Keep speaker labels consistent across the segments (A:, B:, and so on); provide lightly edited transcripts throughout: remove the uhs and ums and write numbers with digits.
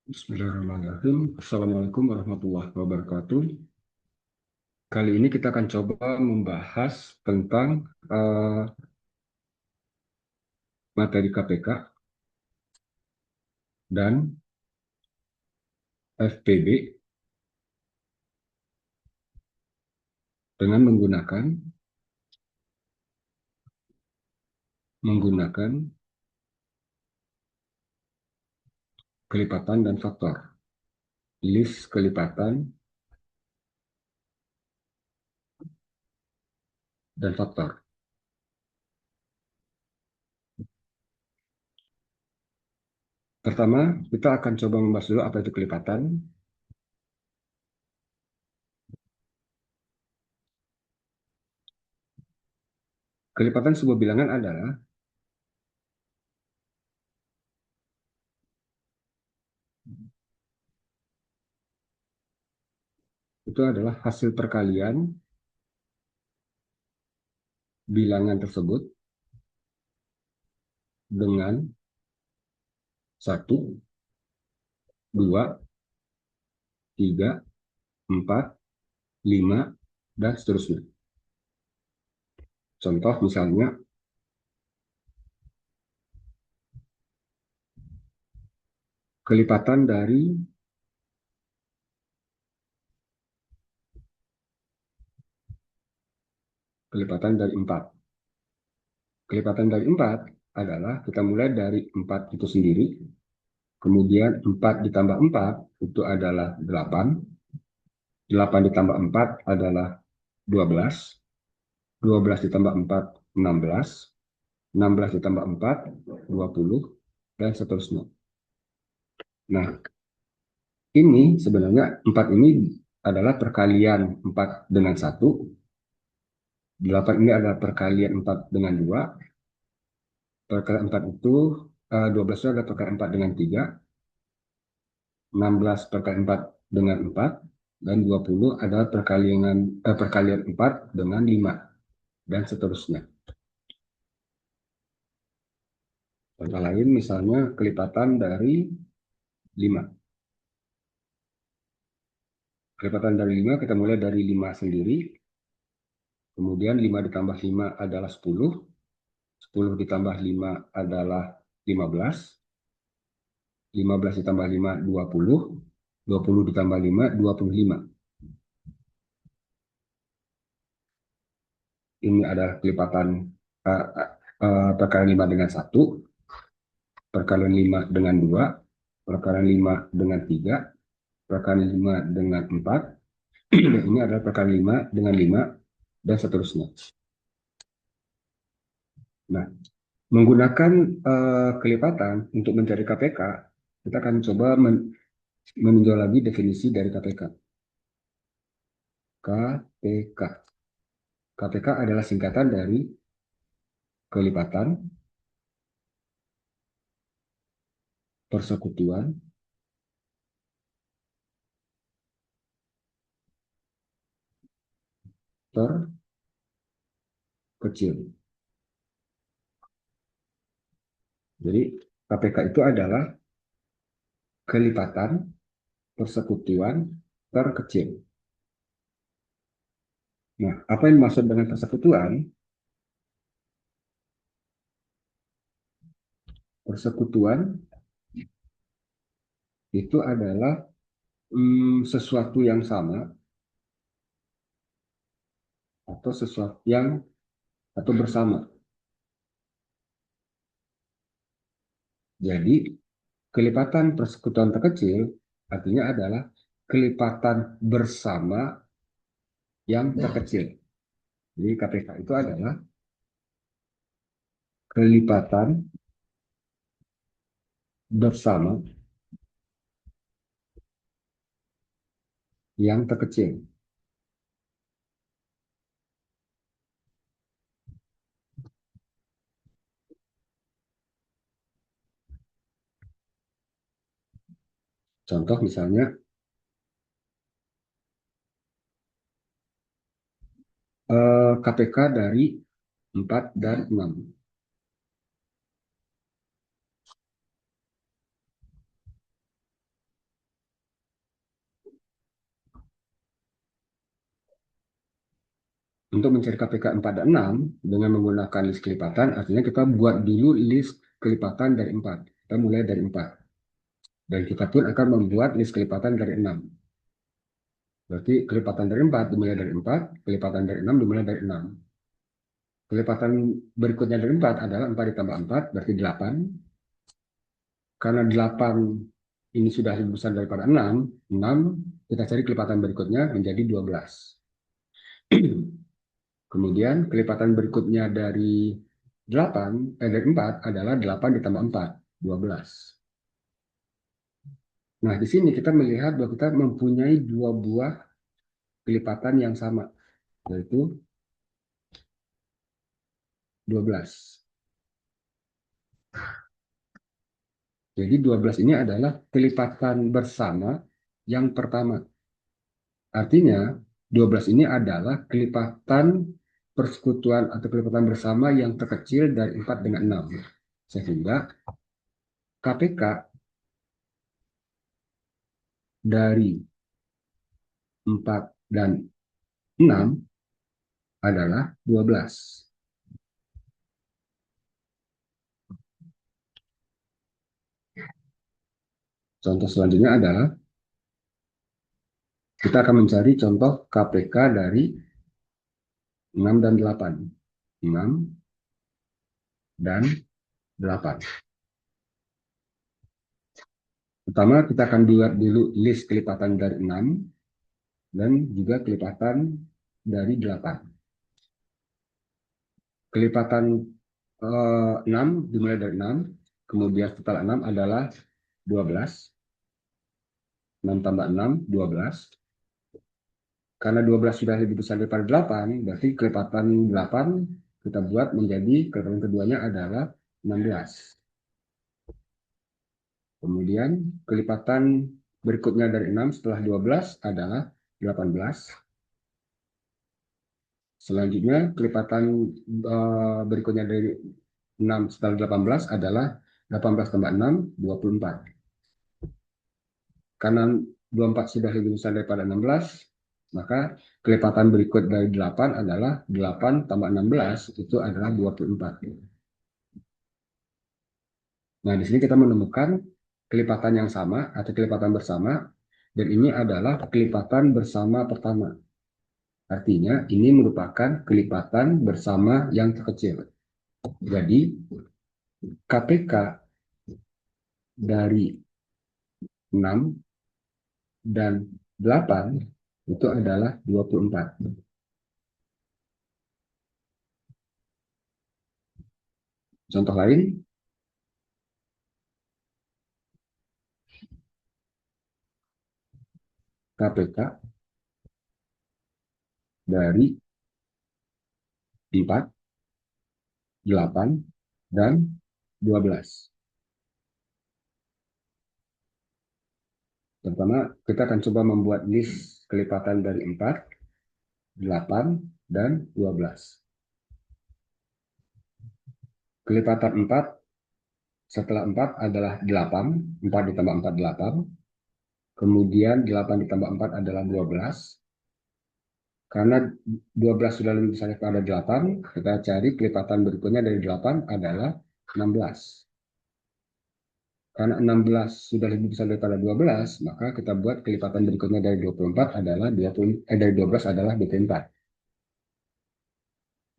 A: Bismillahirrahmanirrahim. Assalamualaikum warahmatullahi wabarakatuh. Kali ini kita akan coba membahas tentang materi KPK dan FPB dengan menggunakan kelipatan dan faktor. List kelipatan dan faktor. Pertama, kita akan coba membahas dulu apa itu kelipatan. Kelipatan sebuah bilangan adalah hasil perkalian bilangan tersebut dengan 1, 2, 3, 4, 5, dan seterusnya. Contoh misalnya, kelipatan dari 4. Kelipatan dari 4 adalah kita mulai dari 4 itu sendiri, kemudian 4 ditambah 4 itu adalah 8, 8 ditambah 4 adalah 12, 12 ditambah 4, 16, 16 ditambah 4, 20, dan seterusnya. Nah, ini sebenarnya 4 ini adalah perkalian 4 dengan 1, 8 ini adalah perkalian 4 dengan 2, perkalian 4 itu 12 itu adalah perkalian 4 dengan 3, 16 perkalian 4 dengan 4, dan 20 adalah perkalian 4 dengan 5, dan seterusnya. Contoh lain misalnya kelipatan dari 5. Kelipatan dari 5 kita mulai dari 5 sendiri, kemudian 5 ditambah 5 adalah 10, 10 ditambah 5 adalah 15, 15 ditambah 5, 20, 20 ditambah 5, 25. Ini adalah kelipatan perkalian 5 dengan 1, perkalian 5 dengan 2, perkalian 5 dengan 3, perkalian 5 dengan 4, dan ini adalah perkalian 5 dengan 5, dan seterusnya. Nah, menggunakan kelipatan untuk mencari KPK, kita akan coba meninjau lagi definisi dari KPK. KPK. KPK adalah singkatan dari kelipatan, persekutuan, terkecil. Jadi KPK itu adalah kelipatan, persekutuan, terkecil. Nah, apa yang dimaksud dengan persekutuan? Persekutuan itu adalah sesuatu yang sama atau sesuatu yang atau bersama. Jadi kelipatan persekutuan terkecil artinya adalah kelipatan bersama yang terkecil. Jadi KPK itu adalah kelipatan bersama yang terkecil. Contoh misalnya KPK dari 4 dan 6. Untuk mencari KPK 4 dan 6 dengan menggunakan list kelipatan, artinya kita buat dulu list kelipatan dari 4. Kita mulai dari 4. Dan kita pun akan membuat list kelipatan dari 6. Berarti kelipatan dari 4 dimulai dari 4, kelipatan dari 6 dimulai dari 6. Kelipatan berikutnya dari 4 adalah 4 ditambah 4, berarti 8. Karena 8 ini sudah lebih besar daripada 6, kita cari kelipatan berikutnya menjadi 12. Kemudian kelipatan berikutnya dari 4 adalah 8 ditambah 4, 12. Nah, di sini kita melihat bahwa kita mempunyai dua buah kelipatan yang sama, yaitu 12. Jadi 12 ini adalah kelipatan bersama yang pertama. Artinya 12 ini adalah kelipatan persekutuan atau kelipatan bersama yang terkecil dari 4 dengan 6. Sehingga KPK dari 4 dan 6 adalah 12. Contoh selanjutnya adalah kita akan mencari contoh KPK dari 6 dan 8. 6 dan 8. Pertama, kita akan buat dulu list kelipatan dari 6 dan juga kelipatan dari 8. Kelipatan 6 dimulai dari 6, kemudian setelah 6 adalah 12. 6 tambah 6, 12. Karena 12 sudah lebih besar daripada 8, berarti kelipatan 8 kita buat menjadi kelipatan keduanya adalah 16. Kemudian kelipatan berikutnya dari 6 setelah 12 adalah 18. Selanjutnya kelipatan berikutnya dari 6 setelah 18 adalah 18 tambah 6, 24. Karena 24 sudah lebih besar daripada 16, maka kelipatan berikut dari 8 adalah 8 tambah 16, itu adalah 24. Nah, di sini kita menemukan kelipatan yang sama atau kelipatan bersama, dan ini adalah kelipatan bersama pertama. Artinya, ini merupakan kelipatan bersama yang terkecil. Jadi, KPK dari 6 dan 8 itu adalah 24. Contoh lain, KPK dari 4, 8, dan 12. Pertama, kita akan coba membuat list kelipatan dari 4, 8, dan 12. Kelipatan 4 setelah 4 adalah 8. 4 ditambah 4, 8. Kemudian 8 ditambah 4 adalah 12. Karena 12 sudah lebih besar daripada 8, kita cari kelipatan berikutnya dari 8 adalah 16. Karena 16 sudah lebih besar daripada 12, maka kita buat kelipatan berikutnya dari 24 adalah dari 12 adalah 24.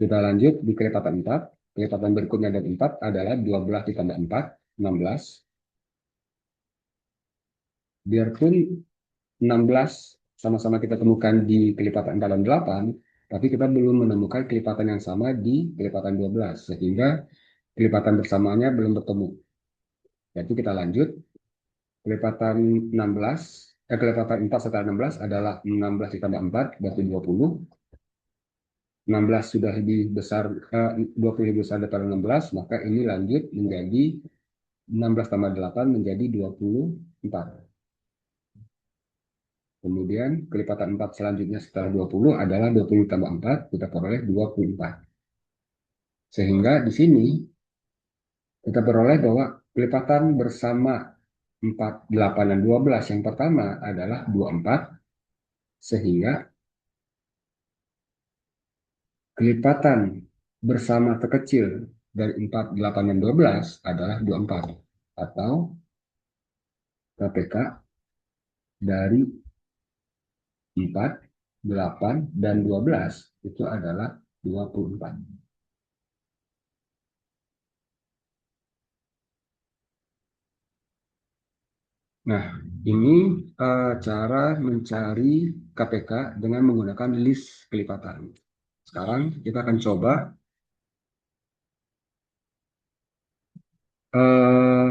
A: Kita lanjut di kelipatan 4. Kelipatan berikutnya dari 4 adalah 12 ditambah 4, 16. Biarpun 16 sama-sama kita temukan di kelipatan 4 dan 8, tapi kita belum menemukan kelipatan yang sama di kelipatan 12, sehingga kelipatan bersamanya belum bertemu. Jadi kita lanjut, kelipatan 16, kelipatan 4 setelah 16 adalah 16 ditambah 4, berarti 20. 16 sudah lebih besar, 20 lebih besar daripada 16, maka ini lanjut menjadi 16 tambah 8 menjadi 24. Kemudian kelipatan 4 selanjutnya setelah 20 adalah 20 tambah 4, kita peroleh 24. Sehingga di sini kita peroleh bahwa kelipatan bersama 4, 8, dan 12 yang pertama adalah 24, sehingga Kelipatan bersama terkecil dari 4, 8, dan 12 adalah 24. Atau KPK dari 4, 8, dan 12 itu adalah 24. Nah, ini cara mencari KPK dengan menggunakan list kelipatan. Sekarang kita akan coba eh,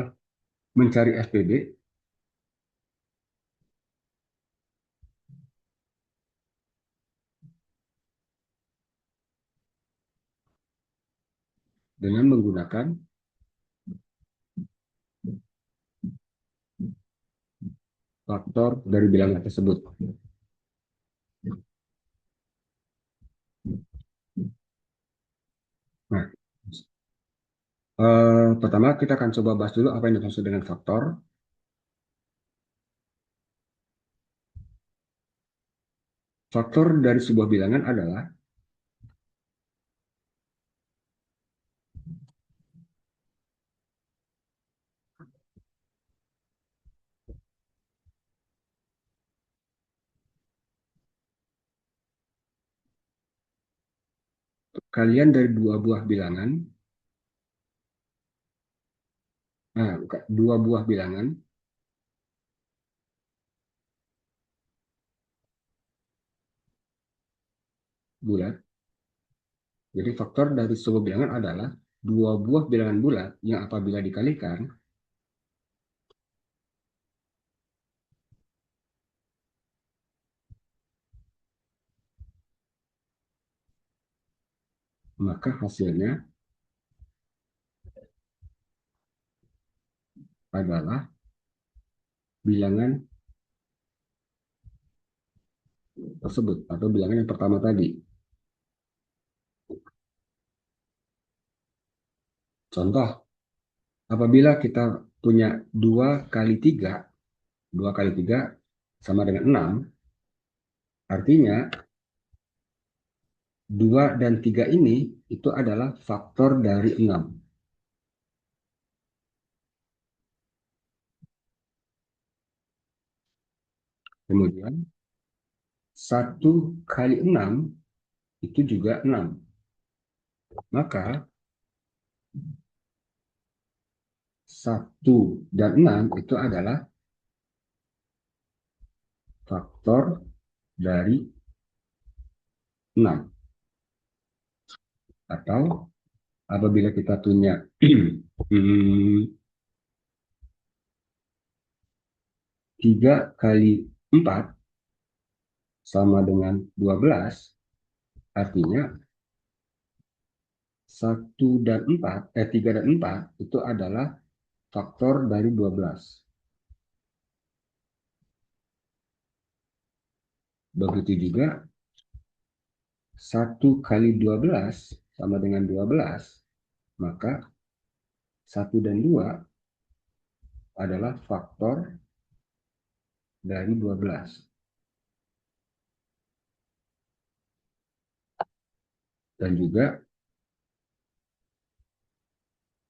A: mencari FPB dengan menggunakan faktor dari bilangan tersebut. Nah, pertama kita akan coba bahas dulu apa yang dimaksud dengan faktor. Faktor dari sebuah bilangan adalah kalian dari dua buah bilangan, dua buah bilangan bulat. Jadi faktor dari sebuah bilangan adalah dua buah bilangan bulat yang apabila dikalikan, maka hasilnya adalah bilangan tersebut atau bilangan yang pertama tadi. Contoh, apabila kita punya 2 kali 3 sama dengan 6, artinya 2 dan 3 ini itu adalah faktor dari 6. Kemudian 1 kali 6 itu juga 6. Maka 1 dan 6 itu adalah faktor dari 6. Atau apabila kita punya 3 kali 4 sama dengan 12, artinya 3 dan 4 itu adalah faktor dari 12. Begitu juga 1 kali 12 sama dengan 12, maka 1 dan 2 adalah faktor dari 12. Dan juga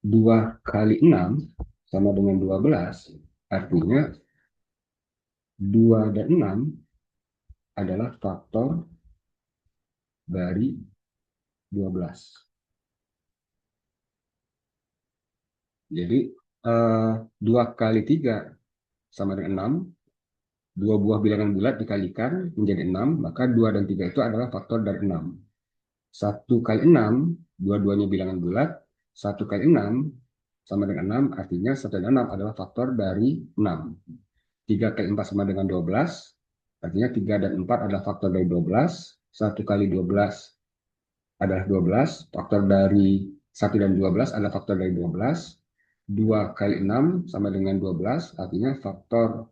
A: 2 kali 6 sama dengan 12, artinya 2 dan 6 adalah faktor dari 12. Jadi 2 kali 3 sama dengan 6, dua buah bilangan bulat dikalikan menjadi 6, maka 2 dan 3 itu adalah faktor dari 6. 1 kali 6, dua-duanya bilangan bulat, 1 kali 6 sama dengan 6, artinya 1 dan 6 adalah faktor dari 6. 3 kali 4 sama dengan 12, artinya 3 dan 4 adalah faktor dari 12. 1 kali 12 adalah 12, faktor dari 1 dan 12 adalah faktor dari 12. 2 kali 6 sama dengan 12, artinya faktor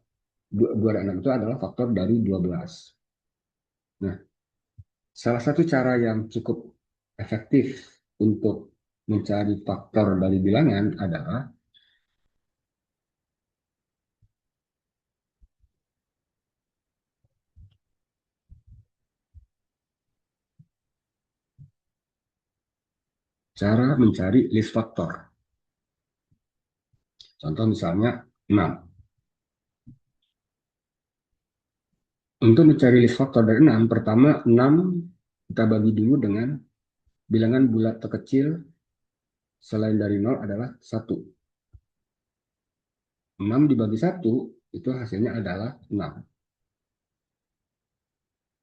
A: 2 dan 6 itu adalah faktor dari 12. Nah, salah satu cara yang cukup efektif untuk mencari faktor dari bilangan adalah cara mencari list faktor. Contoh misalnya 6. Untuk mencari list faktor dari 6, pertama 6 kita bagi dulu dengan bilangan bulat terkecil selain dari 0 adalah 1. 6 dibagi 1 itu hasilnya adalah 6.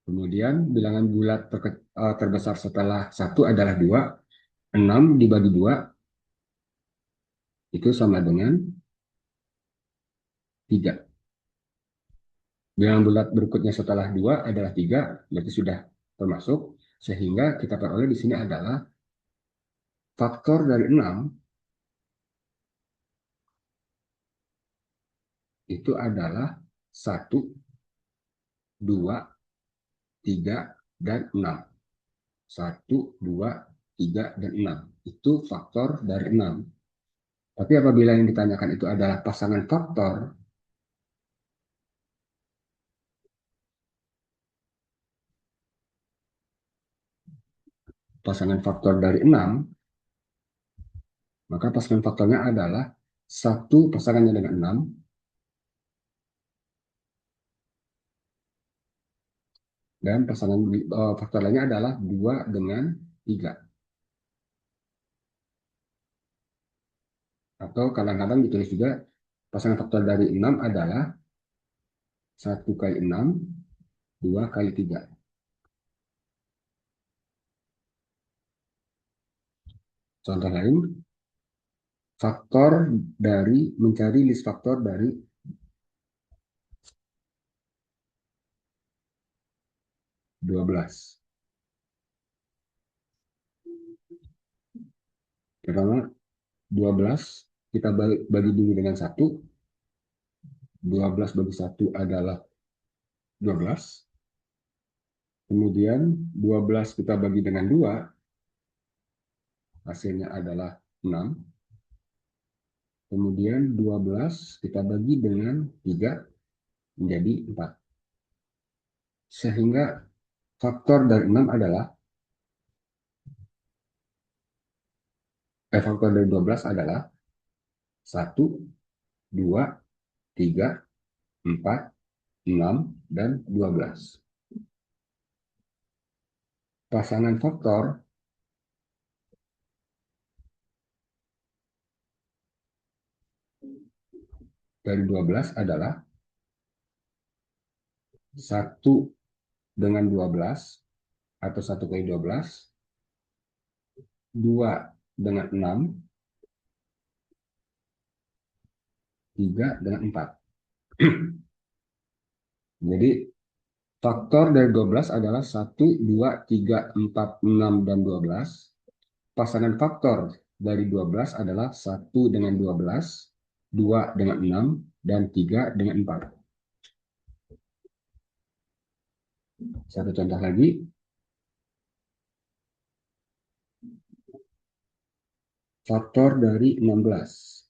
A: Kemudian bilangan bulat terbesar setelah 1 adalah 2. 6 dibagi 2 itu sama dengan 3. Bilangan bulat berikutnya setelah 2 adalah 3, berarti sudah termasuk. Sehingga kita peroleh di sini adalah faktor dari 6 itu adalah 1, 2, 3, dan 6. 1, 2, 3, dan 6. Itu faktor dari 6. Tapi apabila yang ditanyakan itu adalah pasangan faktor dari 6, maka pasangan faktornya adalah 1 pasangannya dengan 6, dan pasangan faktor lainnya adalah 2 dengan 3. Atau kadang-kadang ditulis juga pasangan faktor dari 6 adalah 1 kali 6, 2 kali 3. Contoh lain, faktor dari mencari list faktor dari 12. Pertama, 12 kita bagi dulu dengan 1. 12 bagi 1 adalah 12. Kemudian 12 kita bagi dengan 2, hasilnya adalah 6. Kemudian 12 kita bagi dengan 3 menjadi 4. Sehingga faktor dari 6 adalah, faktor dari 12 adalah 1, 2, 3, 4, 6, dan 12. Pasangan faktor dari 12 adalah 1 dengan 12 atau 1 kali 12, 2 dengan 6, 3 dengan 4. Jadi faktor dari 12 adalah 1, 2, 3, 4, 6, dan 12. Pasangan faktor dari 12 adalah 1 dengan 12, 2 dengan 6, dan 3 dengan 4. Satu contoh lagi. Faktor dari 16.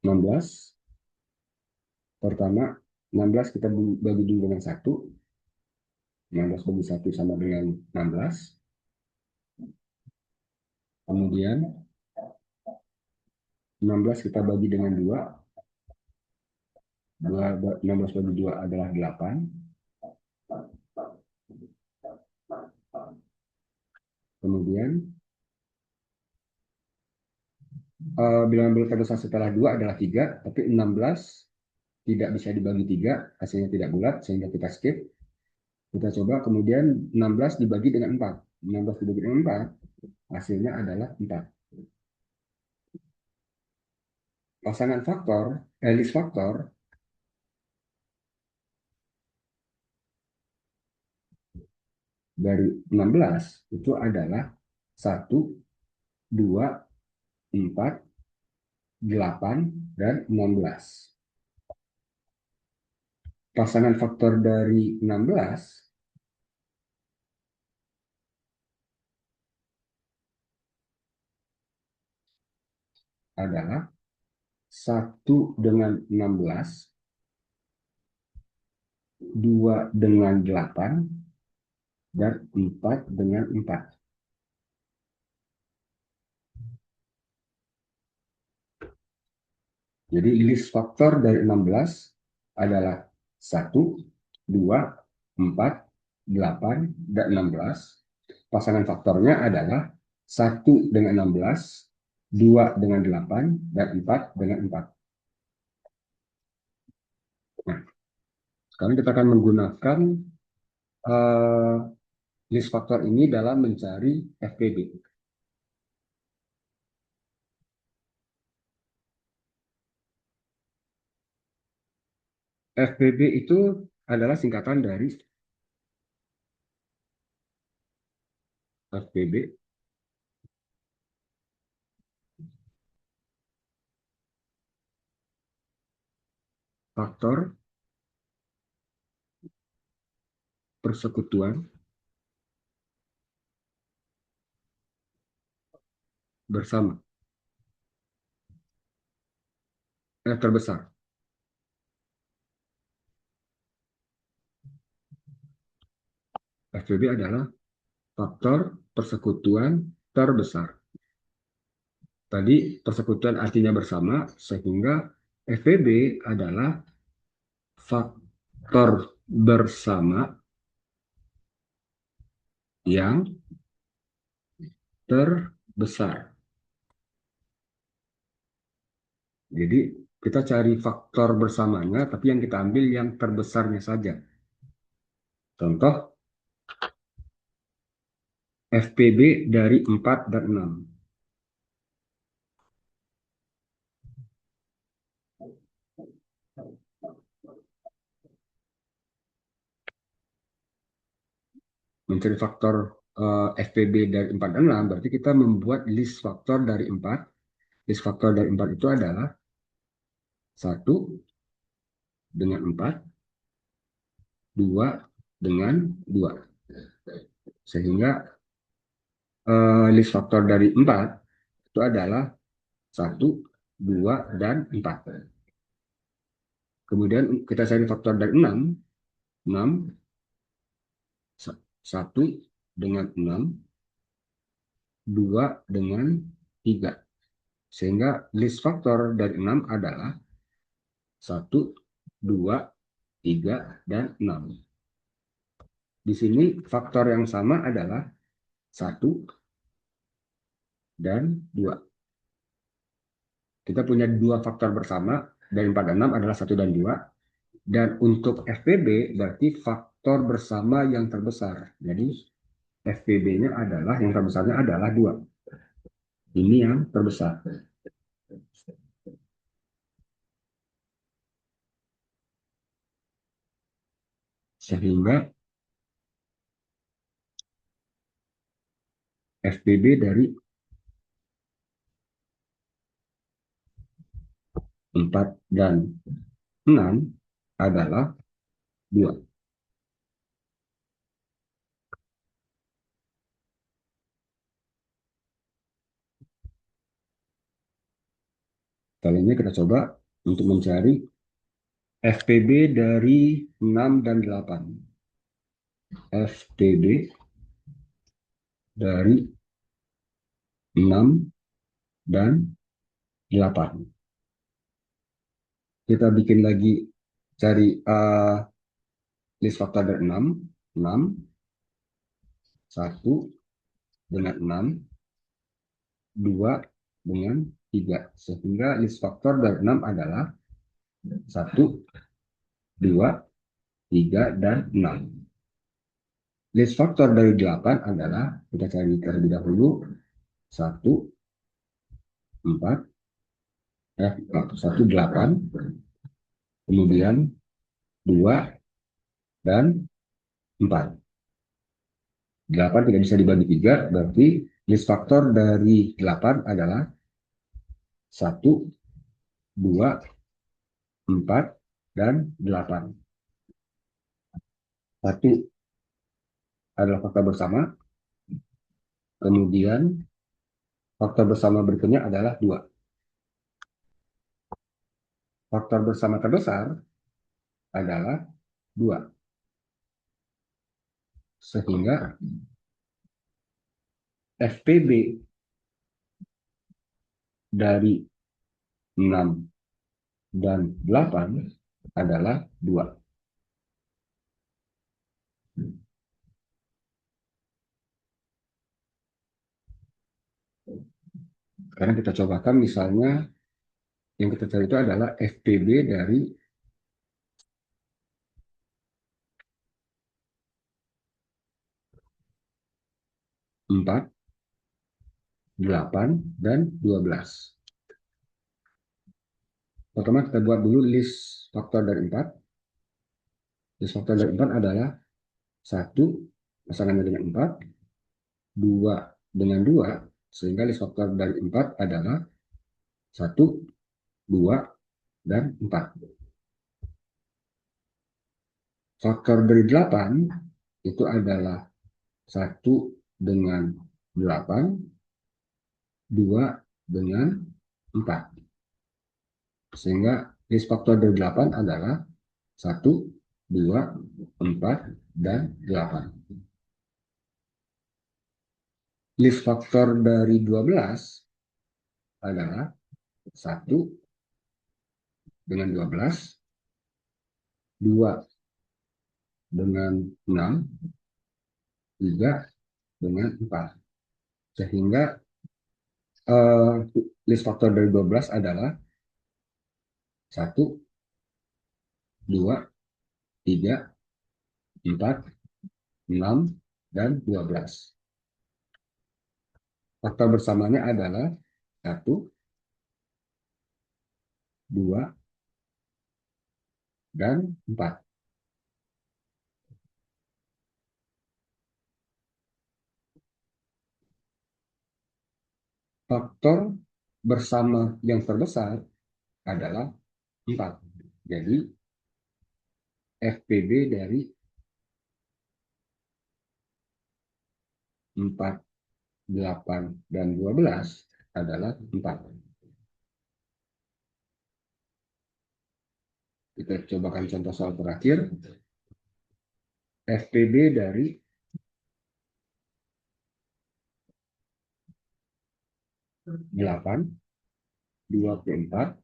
A: 16. Pertama, 16 kita bagi dulu dengan 1. 16 bagi 1 sama dengan 16. Kemudian 16 kita bagi dengan 2. 16 bagi 2 adalah 8. Kemudian bilangan bulat terbesar setelah 2 adalah 3, tapi 16 tidak bisa dibagi 3, hasilnya tidak bulat, sehingga kita skip. Kita coba kemudian 16 dibagi dengan 4. 16 dibagi dengan 4, hasilnya adalah 4. Pasangan faktor, list faktor dari 16 itu adalah 1, 2, 4, 8, dan 16. Pasangan faktor dari 16 adalah 1 dengan 16, 2 dengan 8, dan 4 dengan 4. Jadi list faktor dari 16 adalah 1, 2, 4, 8, dan 16. Pasangan faktornya adalah 1 dengan 16, 2 dengan 8, dan 4 dengan 4. Nah, sekarang kita akan menggunakan uh, list faktor ini dalam mencari FPB. FPB itu adalah singkatan dari FPB faktor persekutuan bersama terbesar. FPB adalah faktor persekutuan terbesar. Tadi persekutuan artinya bersama, sehingga FPB adalah faktor bersama yang terbesar. Jadi kita cari faktor bersamanya, tapi yang kita ambil yang terbesarnya saja. Contoh, FPB dari 4 dan 6. Mencari faktor FPB dari 4 dan 6, berarti kita membuat list faktor dari 4. List faktor dari 4 itu adalah 1 dengan 4, 2 dengan 2. Sehingga list faktor dari 4 itu adalah 1, 2, dan 4. Kemudian kita cari faktor dari 6. 6, 1 dengan 6, 2 dengan 3. Sehingga list faktor dari 6 adalah 1, 2, 3, dan 6. Di sini faktor yang sama adalah 1 dan 2. Kita punya dua faktor bersama dari 4 dan 6 adalah 1 dan 2. Dan untuk FPB berarti faktor bersama yang terbesar. Jadi FPB-nya adalah, yang terbesarnya adalah 2. Ini yang terbesar. Sehingga FPB dari 4 dan 6 adalah 2. Kali ini kita coba untuk mencari FPB dari 6 dan 8. FPB dari 6 dan 8. Kita bikin lagi, cari list faktor dari 6. 6, 1 dengan 6, 2 dengan 3. Sehingga list faktor dari 6 adalah 1, 2, 3, dan 6. List faktor dari 8 adalah, kita cari terlebih dahulu, 1, 4, 1, 8, kemudian 2, dan 4. 8 tidak bisa dibagi 3, berarti list faktor dari 8 adalah 1, 2, 4, dan 8. 1 adalah faktor bersama, kemudian faktor bersama berikutnya adalah 2. Faktor bersama terbesar adalah 2. Sehingga FPB dari 6 dan 8 adalah 2. Sekarang kita cobakan misalnya yang kita cari itu adalah FPB dari 4, 8, dan 12. Pertama kita buat dulu list faktor dari 4. List faktor dari 4 adalah 1 pasangannya dengan 4, 2 dengan 2, sehingga list faktor dari 4 adalah 1, 2, dan 4. Faktor dari 8 itu adalah 1 dengan 8, 2 dengan 4. Sehingga list faktor dari 8 adalah 1, 2, 4, dan 8. List faktor dari 12 adalah 1 dengan 12, 2 dengan 6, 3 dengan 4. Sehingga list faktor dari 12 adalah 1, 2, 3, 4, 6, dan 12. Faktor bersamanya adalah 1, 2, dan 4. Faktor bersama yang terbesar adalah 4. Jadi FPB dari 4, 8, dan 12 adalah 4. Kita cobakan contoh soal terakhir. FPB dari 8, 24,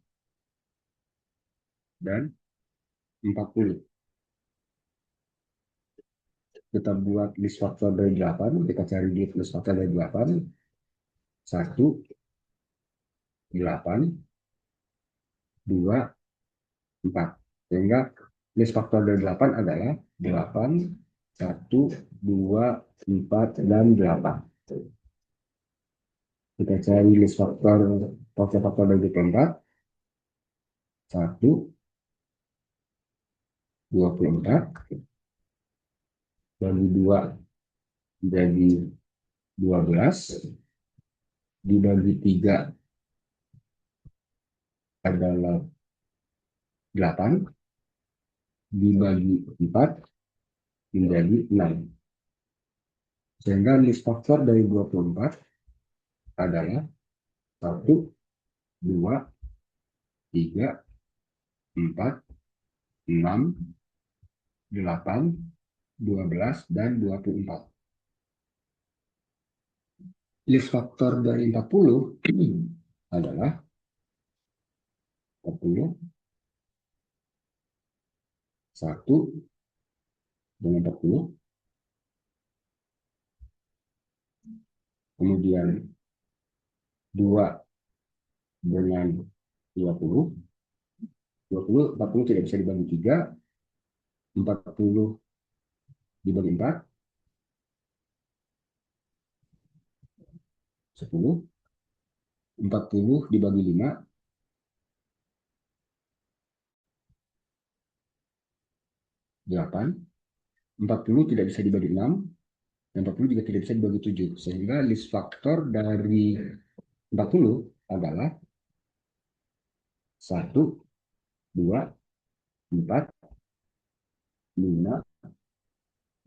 A: dan 40. Kita buat list faktor dari 8. Kita cari di list faktor dari 8. 1, 8, 2, 4. Sehingga list faktor dari 8 adalah 8, 1, 2, 4, dan 8. Kita cari list faktor dari 24. 1, 24, bagi 2 jadi 12, dibagi 3 adalah 8, dibagi 4 menjadi 6. Sehingga list faktor dari 24 adalah 1, 2, 3, 4, 6, 8, 12, dan 24. List faktor dari 40 adalah 40, 1 dengan 40, kemudian 2 dengan 20, 40 tidak bisa dibagi 3, 40 dibagi 4, 10, 40 dibagi 5, 8, 40 tidak bisa dibagi 6, dan 40 juga tidak bisa dibagi 7. Sehingga list faktor dari 40 adalah 1, 2, 4, 5,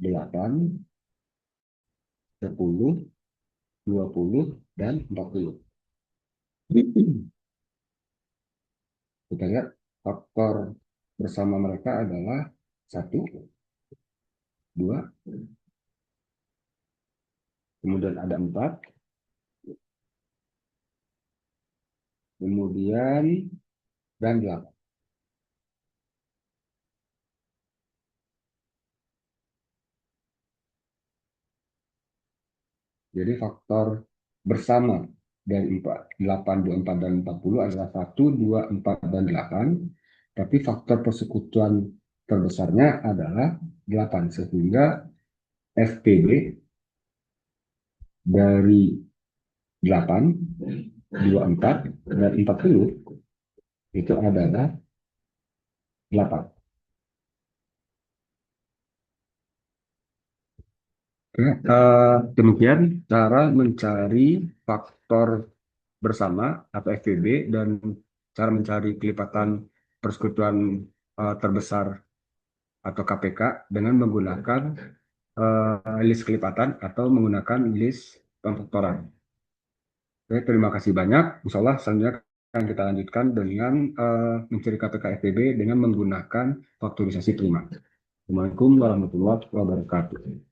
A: 8, 10, 20, dan 40. Kita lihat faktor bersama mereka adalah 1, 2, kemudian ada 4, kemudian dan 8. Jadi faktor bersama dari 4, 8, 24, dan 40 adalah 1, 2, 4, dan 8. Tapi faktor persekutuan terbesarnya adalah 8. Sehingga FPB dari 8, 24, dan 40 itu adalah 8. Oke, demikian cara mencari faktor bersama atau FPB dan cara mencari kelipatan persekutuan terbesar atau KPK dengan menggunakan list kelipatan atau menggunakan list pemfaktoran. Oke, terima kasih banyak. Insya Allah selanjutnya akan kita lanjutkan dengan mencari KPK FPB dengan menggunakan faktorisasi prima. Assalamualaikum warahmatullahi wabarakatuh.